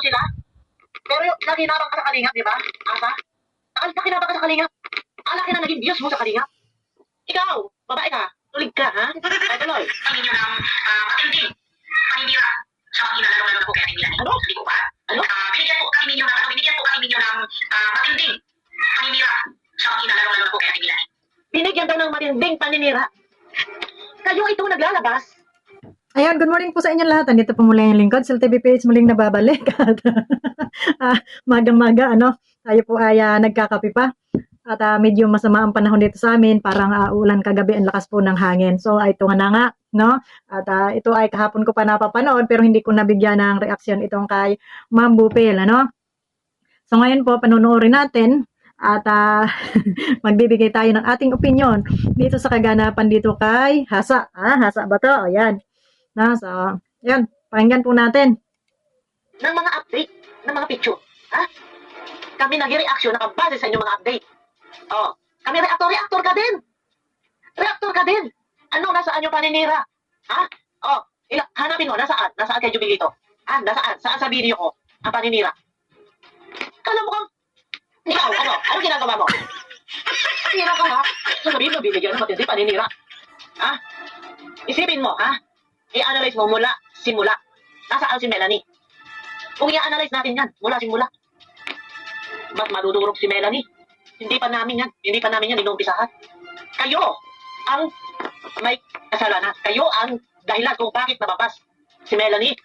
sila. Pero yung nakinabang ka sa kalingap, di ba? Asa? Nakinabang ka sa kalingap. Ang laki na naging views mo sa kalingap. Ikaw, babae ka, tulig ka, ha? Ay, tuloy. Ang inyo ng matinding paninira sa mga kinalaro na po kaya tingnan. Ano? Hindi ko pa. Ano? Binigyan po kami ninyo ng matinding paninira sa mga kinalaro na po kaya tingnan. Binigyan daw ng matinding paninira. Kayo ito naglalabas. Ayan, good morning po sa inyo lahat. Andito po muli yung lingkod. Sil TV page muling nababalik. At magang-maga, tayo po ay nagkakape pa. At medyo masama ang panahon dito sa amin. Parang ulan kagabi, ang lakas po ng hangin. So, ito nga na nga, no? At ito ay kahapon ko pa napapanood, pero hindi ko nabigyan ng reaksyon itong kay Ma'am Bupil, So, ngayon po, panonoorin natin. At magbibigay tayo ng ating opinion dito sa kaganapan dito kay Hasa. Hasa ba to? Ayan. So, yan, pakinggan po natin. Ng mga update, ng mga picture. Ha? Kami nag-reaction nakabase sa inyong mga update. Oh, kami reactor ka din. Reactor ka din. Ano, nasaan yung paninira? Ha? Oh, hanapin mo, nasaan? Nasaan kay Jubilito? Nasaan? Saan sa video ko ang paninira? Kala mo kang, ikaw, ano ginagawa mo? Paninira ka, ha? Sasabihin mo, bibigyan ng matindi paninira. Ha? Isipin mo, ha? I-analyze mo mula simula. Nasaan si Melanie? Kung i-analyze natin yan, mula simula. Ba't madudurog si Melanie? Hindi pa namin yan inumpisahan. Kayo ang may kasalanan. Kayo ang dahilan kung bakit nababas si Melanie.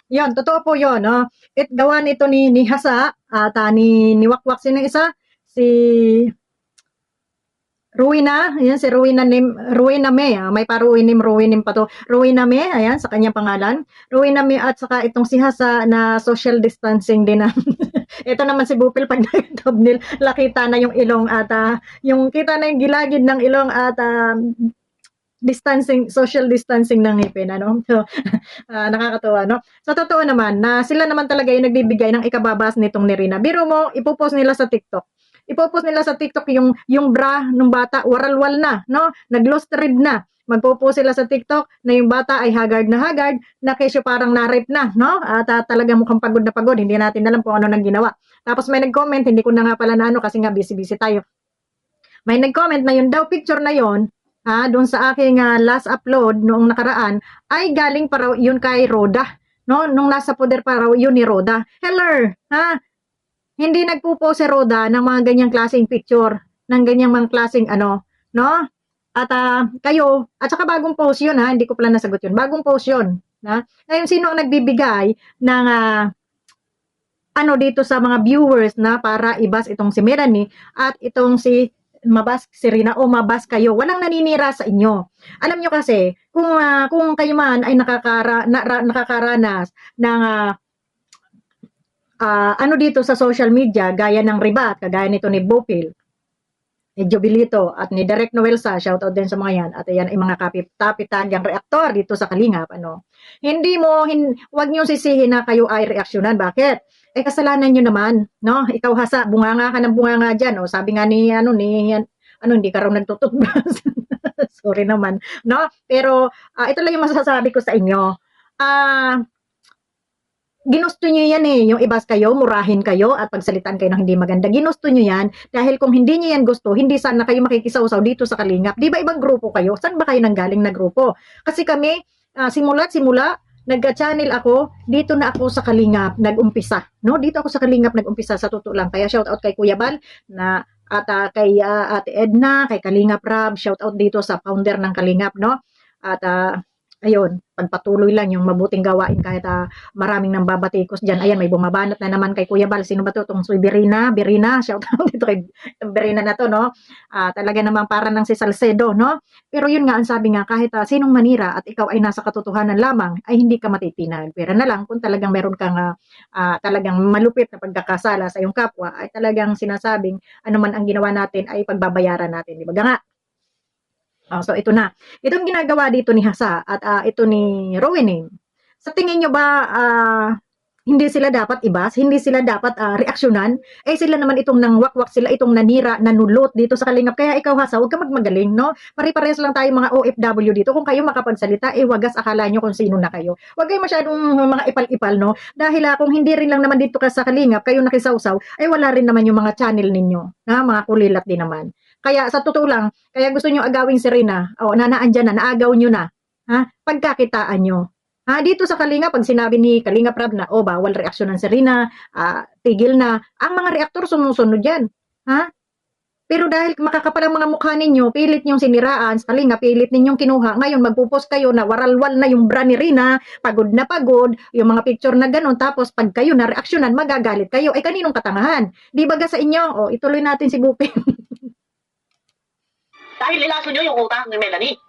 Yun, totoo po yun. Gawa nito ni Hasa at ni Wakwak. Sino isa? Si Ruina, ayan si Ruina May, may pa-Ruinim pa to. Ruina May, ayan sa kanyang pangalan. Ruina May at saka itong si Hasa na social distancing din na. Ito naman si Bupil pag nag-thumbnail, nakita na yung ilong at yung kita na yung gilagid ng ilong at social distancing ng ngipin, So, nakakatuwa, So, totoo naman na sila naman talaga yung nagbibigay ng ikababas nitong ni Rina. Biro mo, ipopost nila sa TikTok. Ipopost nila sa TikTok yung bra ng bata, waralwal na, nag-lost thread na. Magpo-post sila sa TikTok na yung bata ay haggard na kesyo parang na-rape na, At talagang mukhang pagod na pagod, hindi natin alam kung ano nang ginawa. Tapos may nag-comment, hindi ko na nga pala na kasi nga busy-busy tayo. May nag-comment na yun daw picture na yon, doon sa aking last upload noong nakaraan, ay galing pa raw yun kay Roda, Nung nasa poder pa raw yun ni Roda. Hello, hindi nagpo-post si Roda ng mga ganyang klaseng picture, ng ganyang mga klaseng At kayo, at saka bagong post yun hindi ko pala nasagot yun. Bagong post yun. Ngayon, sino ang nagbibigay ng dito sa mga viewers na para ibas itong si Melanie at itong si Rina o mabas kayo. Walang naninira sa inyo. Alam nyo kasi, kung kayo man ay nakakaranas ng dito sa social media, gaya ng Ribat, kagaya nito ni Bupil, ni Jubilito, at ni Direk Noelsa, shoutout din sa mga yan, at yan ay mga kapitagyang reaktor dito sa Kalingap, wag nyo sisihin na kayo ay reaksyonan. Bakit? Kasalanan nyo naman, Ikaw Hasa, bunganga ka ng bunganga dyan, sabi nga ni, hindi ka raw nagtututbrush. Sorry naman, Pero, ito lang yung masasabi ko sa inyo. Ginusto nyo yan yung ibas kayo, murahin kayo, at pagsalitaan kayo ng hindi maganda. Ginusto nyo yan, dahil kung hindi nyo yan gusto, hindi sana kayo makikisawsaw dito sa Kalingap. Di ba ibang grupo kayo? Saan ba kayo nanggaling na grupo? Kasi kami, simula, nagka-channel ako, dito na ako sa Kalingap, nag-umpisa. Dito ako sa Kalingap, nag-umpisa, sa totoo lang. Kaya shoutout kay Kuya Bal, at kay Ate Edna, kay Kalingap Rab, shoutout dito sa founder ng Kalingap, At ayun, pagpatuloy lang yung mabuting gawain kahit maraming nang babatikos dyan. Ayan, may bumabanat na naman kay Kuya Bal. Sino ba to? Itong si Berina, shout out dito kay Berina na to, talaga naman para ng si Salcedo, Pero yun nga, ang sabi nga, kahit sinong manira at ikaw ay nasa katotohanan lamang, ay hindi ka matitinag. Pero na lang, kung talagang meron kang talagang malupit na pagkakasala sa iyong kapwa, ay talagang sinasabing, ano man ang ginawa natin, ay pagbabayaran natin. Di ba nga? So ito na. Itong ginagawa dito ni Hasa at ito ni Rowinim. Sa tingin nyo ba hindi sila dapat ibas, hindi sila dapat reaksyonan. Eh sila naman itong nangwakwak, sila itong nanira, nanulot dito sa Kalingap. Kaya ikaw Hasa, huwag ka magmagaling, no? Pare-parehas lang tayo mga OFW dito. Kung kayo makapagsalita, wagas akala nyo kung sino na kayo. Huwag kayo masyadong mga ipal-ipal, no? Dahil kung hindi rin lang naman dito ka sa Kalingap, kayo nakisawsaw, ay wala rin naman yung mga channel ninyo, na mga kulilat din naman. Kaya sa totoo lang, kaya gusto nyo agawing si Rina, nanaan dyan na, naagaw nyo na, ha? Pagkakitaan nyo. Dito sa Kalinga, pag sinabi ni Kalinga Prab na, bawal reaksyon ng Serena, tigil na, ang mga reaktor sumusunod yan. Pero dahil makakapal ang mga mukha ninyo, pilit ninyong siniraan sa Kalinga, pilit ninyong kinuha, ngayon magpupos kayo na waralwal na yung bra ni Rina, pagod na pagod, yung mga picture na ganun, tapos pag kayo na reaksyonan, magagalit kayo. Ay kaninong katangahan? Di baga sa inyo? Ituloy natin si Bupin. Dahil nilaso nyo yung utang ni Melanie.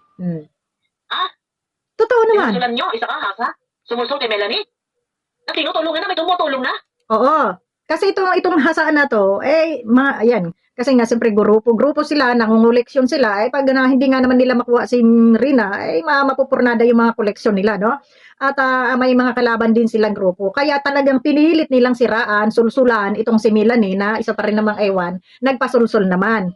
Totoo naman. Sinusulan nyo, isa ka Hasa. Sumusul kay Melanie. Na tinutulungan na, may tumutulong na. Oo. Kasi itong hasaan na to, ayan. Kasi nga, siyempre, grupo sila, nangunguleksyon sila, pag hindi nga naman nila makuha si Rina, mapupurnada yung mga koleksyon nila, no? At may mga kalaban din silang grupo. Kaya talagang pinilit nilang siraan, sulsulan, itong si Melanie, na isa pa rin namang ewan, nagpasulsul naman.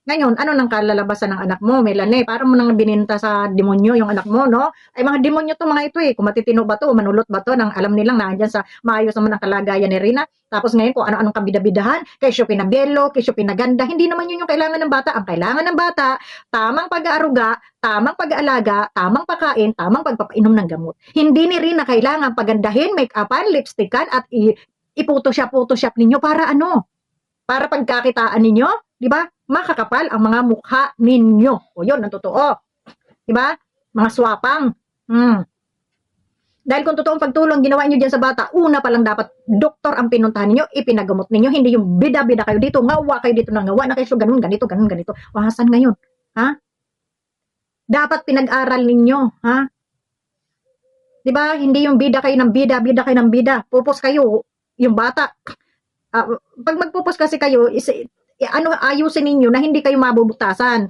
Ngayon, ano nang kalalabasan ng anak mo, Melanie? Parang mo nang bininta sa demonyo yung anak mo, no? Ay, mga demonyo to mga ito Kung matitino ba to, manulot ba to, nang alam nilang naandyan sa maayos naman ang kalagayan ni Rina. Tapos ngayon, kung ano-anong kabidabidahan, kesyo pinabelo, kesyo pinaganda, hindi naman yun yung kailangan ng bata. Ang kailangan ng bata, tamang pag-aaruga, tamang pag-aalaga, tamang pagkain, tamang pagpapainom ng gamot. Hindi ni Rina kailangan pagandahin, make-upan, lipstickan, at i-photoshop ninyo para ano? Para pagkakitaan ninyo, di ba? Makakapal ang mga mukha ninyo. Yun, ang totoo. Di ba? Mga swapang. Dahil kung totoong pagtulong ginawa niyo diyan sa bata, una pa lang dapat doktor ang pinuntahan niyo, ipinagamot niyo, hindi yung bida-bida kayo dito, ngawa kayo dito na ngawa na kayo, so ganun, ganito. Wahasan ngayon. Dapat pinag-aral ninyo, 'Di ba? Hindi yung bida kayo ng bida kayo ng bida. Pupos kayo, yung bata. Pag magpupos kasi kayo, ayusin ninyo na hindi kayo mabubutasan.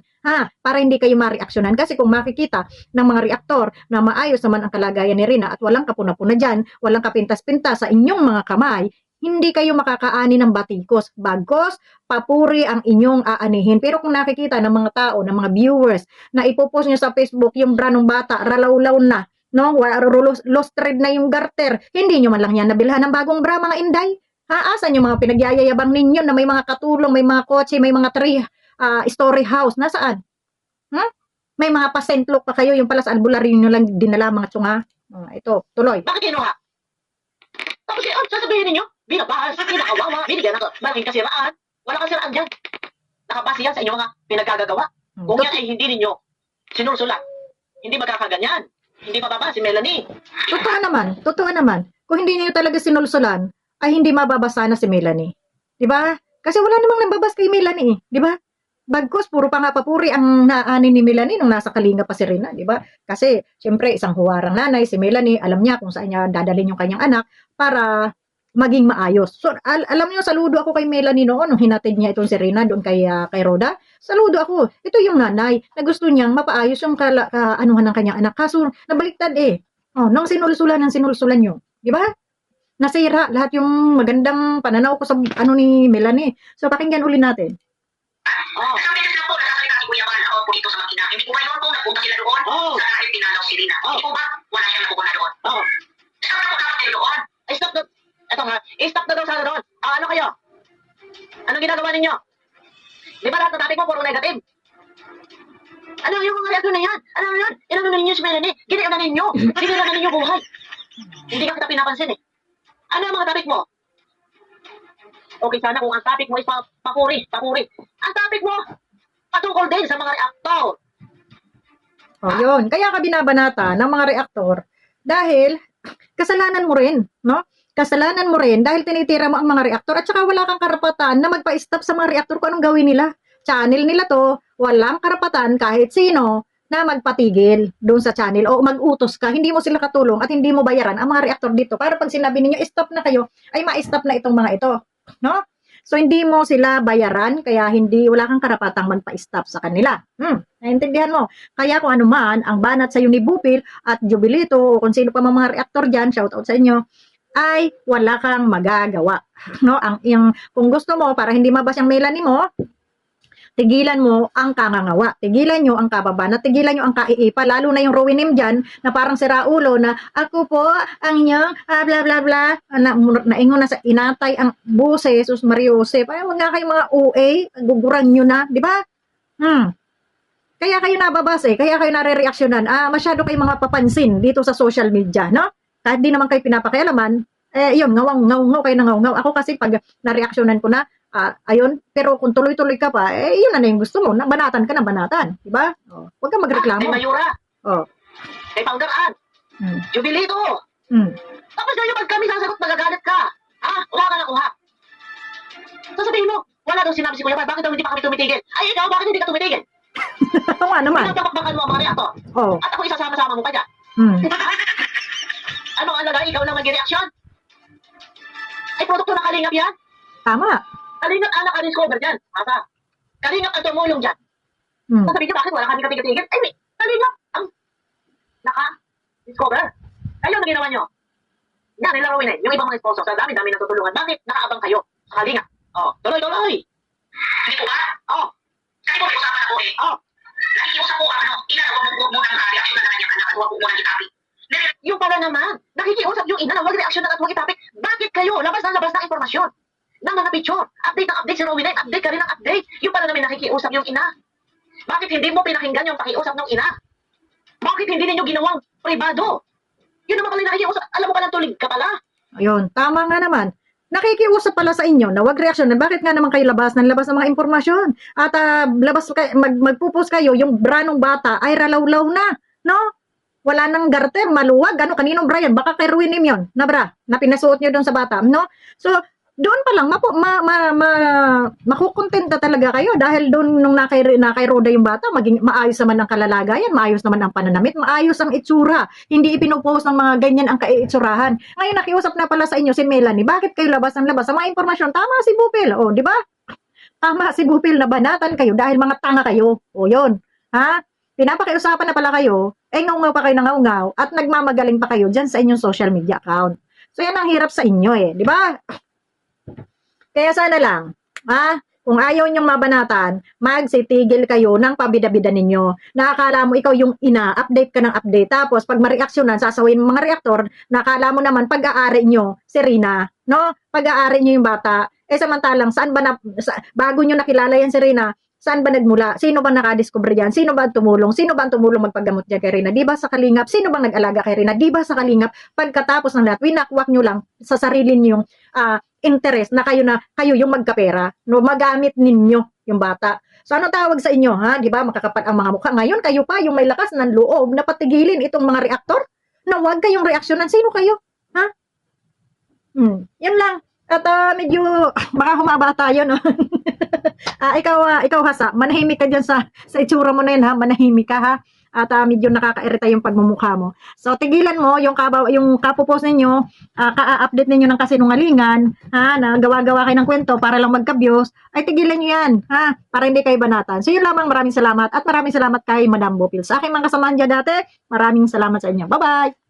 Para hindi kayo ma-reaksyonan. Kasi kung makikita ng mga reaktor na maayos naman ang kalagayan ni Rina at walang kapuna-puna dyan, walang kapintas-pintas sa inyong mga kamay, hindi kayo makakaani ng batikos. Bagkos, papuri ang inyong aanihin. Pero kung nakikita ng mga tao, ng mga viewers, na ipopost nyo sa Facebook yung bra ng bata, ralaw-law na, no? Lost thread na yung garter, hindi nyo man lang yan nabilhan ng bagong bra, mga inday. Asan yung mga pinagyayabang ninyo na may mga katulong, may mga kotse, may mga story house? Nasaan? May mga pasentlok pa kayo, yung pala sa albularyo nyo lang dinala mga tsunga. Ito, tuloy. Bakit kinuha? Tapos sasabihin ninyo, binabahas, binakawawa, binigyan ng malaking kasiraan. Wala kasiraan dyan. Nakabase yan sa inyong mga pinagkagagawa. Kung yan ay hindi ninyo sinulsulat, hindi magkakaganyan. Hindi mababa si Melanie. Totoo naman. Kung hindi niyo talaga sinulsulan, ay hindi mababasa na si Melanie. Diba? Kasi wala namang nababas kay Melanie, diba? Bagkus, puro pa nga papuri ang naaani ni Melanie nung nasa Kalinga pa si Rina, diba? Kasi, syempre, isang huwarang nanay, si Melanie, alam niya kung saan niya dadalhin yung kanyang anak para maging maayos. So, alam niyo, saludo ako kay Melanie noon nung hinatid niya itong si Rina doon kay Rhoda. Saludo ako. Ito yung nanay na gusto niyang mapaayos yung anuhan ng kanyang anak. Kaso, nabaliktad nung sinulsulan nyo. Diba? Nasira lahat yung magandang pananaw ko sa ni Melanie. So, pakinggan uli natin. Sabi na po, nakakita si Kuya Bal ako po dito sa Makina. Hindi po ba yun po, nagpunta sila doon? Sa kahit pinanaw si Rina. Hindi po ba, wala siya nakukuha doon? Stop na po dapat kayo doon. Stop na daw sana doon. Ano kayo? Anong ginagawa ninyo? Di ba lahat ng topic mo, puro negative? Ano yung mga reaction na yan? Ano yun? Inano na ninyo si Melanie? Ginagawa na ninyo. Ginagawa na ninyo buhay. Hindi ka kita pinapansin Ano ang mga topic mo? Okay, sana kung ang topic mo is papuri. Ang topic mo, patungkol din sa mga reaktor. Yun. Kaya ka binabanata ng mga reaktor dahil kasalanan mo rin, no? Kasalanan mo rin dahil tinitira mo ang mga reaktor at saka wala kang karapatan na magpa-stop sa mga reaktor kung anong gawin nila. Channel nila to, walang karapatan kahit sino na magpatigil doon sa channel o mag-utos ka, hindi mo sila katulong at hindi mo bayaran ang mga reaktor dito para pag sinabi ninyo stop na kayo, ay ma-stop na itong mga ito. No? So, hindi mo sila bayaran, kaya wala kang karapatang magpa-stop sa kanila. Naintindihan mo? Kaya kung ano man, ang banat sa ni Bupil at Jubilito, o kung sino pa mga reaktor dyan, shout out sa inyo, ay wala kang magagawa. No? Kung gusto mo, para hindi mabas yung melanie mo, tigilan mo ang kangangawa, tigilan nyo ang kababana, tigilan nyo ang kaiipa, lalo na yung Rowinim dyan, na parang siraulo na, ako po, ang inyong, bla bla bla, naingon na sa inatay ang buse, Jesus Mariosep, ay wag nga kayong mga OA, guguran nyo na, di ba? Kaya kayo nababas kaya kayo nare-reaksyonan, masyado kayong mga papansin dito sa social media, no? Kahit di naman kayo pinapakialaman, yun, ngaw kayo na ngaw. Ako kasi pag na-reaksyonan ko na, ayun, pero kung tuloy-tuloy ka pa, yun na yung gusto mo, banatan ka na banatan, di ba? Huwag kang magreklamo. Kay Mayura, Oh. kay Founder Ann, Jubilito. Tapos ngayon pag kami sasagot, magagalit ka. Uha ka na uha. Sasabihin mo, wala daw sinabi si Kuya Bar, bakit daw hindi pa kami tumitigil? Ay, ikaw, bakit hindi ka tumitigil? Nga naman. Pinagpapakbakan mo ang mga reaktor. Oh. At ako isasama-sama mo pa dyan. Ano ang lagay? Ikaw lang mag-reaksyon? Ay, produkto ng Kalingap yan? Tama. Kalingap anak ka discover dyan. Masa? Kalingap ang tumulong dyan. Sasabihin niyo, bakit wala kami katigil-tigil? Ay, Kalingap ang naka-discover. Kayo na ginawa nyo. Yan, nilarawin yung ibang mga sponsor. Sa dami-dami na tutulungan. Bakit nakaabang kayo sa Kalingap? Tuloy-tuloy. Hindi po ba? Kasi po may usapan ako nakikiusap po ang inagawa mo muna ang reaksyon na kanyang anak at huwag po muna itapik. Yung pala naman, nakikiusap yung ina na huwag reaksyon at huwag itapik. Bakit kayo? Labas ng impormasyon. Ng mga picture. Update ng update si Rowena. Update ka rin ng update. Yung pala namin nakikiusap yung ina. Bakit hindi mo pinakinggan yung pakiusap ng ina? Bakit hindi ninyo ginawang privado? Yun naman pala nakikiusap. Alam mo palang tulig ka pala. Ayun, tama nga naman. Nakikiusap pala sa inyo na wag reaksyon. Bakit nga naman kayo labas ng mga impormasyon? At magpupos kayo, yung bra ng bata ay ralawlaw na. No? Wala nang garter, maluwag. Kaninong bra yan? Baka kay Ruinim yun na bra na pinasuot nyo doon sa bata. No? So, doon pa lang, makukontenta talaga kayo dahil doon nung nakay Roda yung bata, maging maayos naman ang kalalagayan, maayos naman ang pananamit, maayos ang itsura. Hindi ipinupost ng mga ganyan ang kaiitsurahan. Ngayon, nakiusap na pala sa inyo si Melanie, bakit kayo labas ng labas? Sa mga impormasyon, tama si Bupil. Di ba? Tama si Bupil na banatan kayo dahil mga tanga kayo. Yun. Pinapakiusapan na pala kayo, ngaw pa kayo nangaw at nagmamagaling pa kayo dyan sa inyong social media account. So, yan ang hirap sa inyo di ba? Kaya sana lang, kung ayaw nyong mabanatan, magsitigil kayo ng pabida-bida ninyo. Nakakala mo ikaw yung ina, update ka ng update. Tapos pag mareaksyonan, sasawin mo mga reaktor, nakakala mo naman pag-aari nyo si Rina, no? Pag-aari nyo yung bata. Samantalang, bago nyo nakilala yan si Rina, saan ba nagmula? Sino ba nakadiscover yan? Sino ba tumulong? Sino ba ang tumulong magpaggamot dyan kay Rina? Di ba sa Kalingap? Sino bang nag-alaga kay Rina? Di ba sa Kalingap? Pagkatapos ng lahat, winakwak nyo lang sa sarili ninyong interest na kayo yung magkapera, no, magamit ninyo yung bata. So ano tawag sa inyo, di ba? Makakapal ang mga mukha. Ngayon kayo pa yung may lakas ng loob na patigilin itong mga reaktor na huwag kayong reaksyonan. Sino kayo? Yan lang. At medyo baka humaba tayo, no. Ikaw Hasa, manahimik ka diyan sa itsura mo na yun, manahimik ka, ha. At medyo nakakairita yung pagmumukha mo. So, tigilan mo yung kapupos ninyo, ka-update ninyo ng kasinungalingan, na gawa-gawa kayo ng kwento para lang magka-views, ay tigilan nyo yan, para hindi kayo banatan. So, yun lamang, maraming salamat. At maraming salamat kay Madam Bupil. Sa aking mga kasamahan dyan dati, maraming salamat sa inyo. Bye-bye!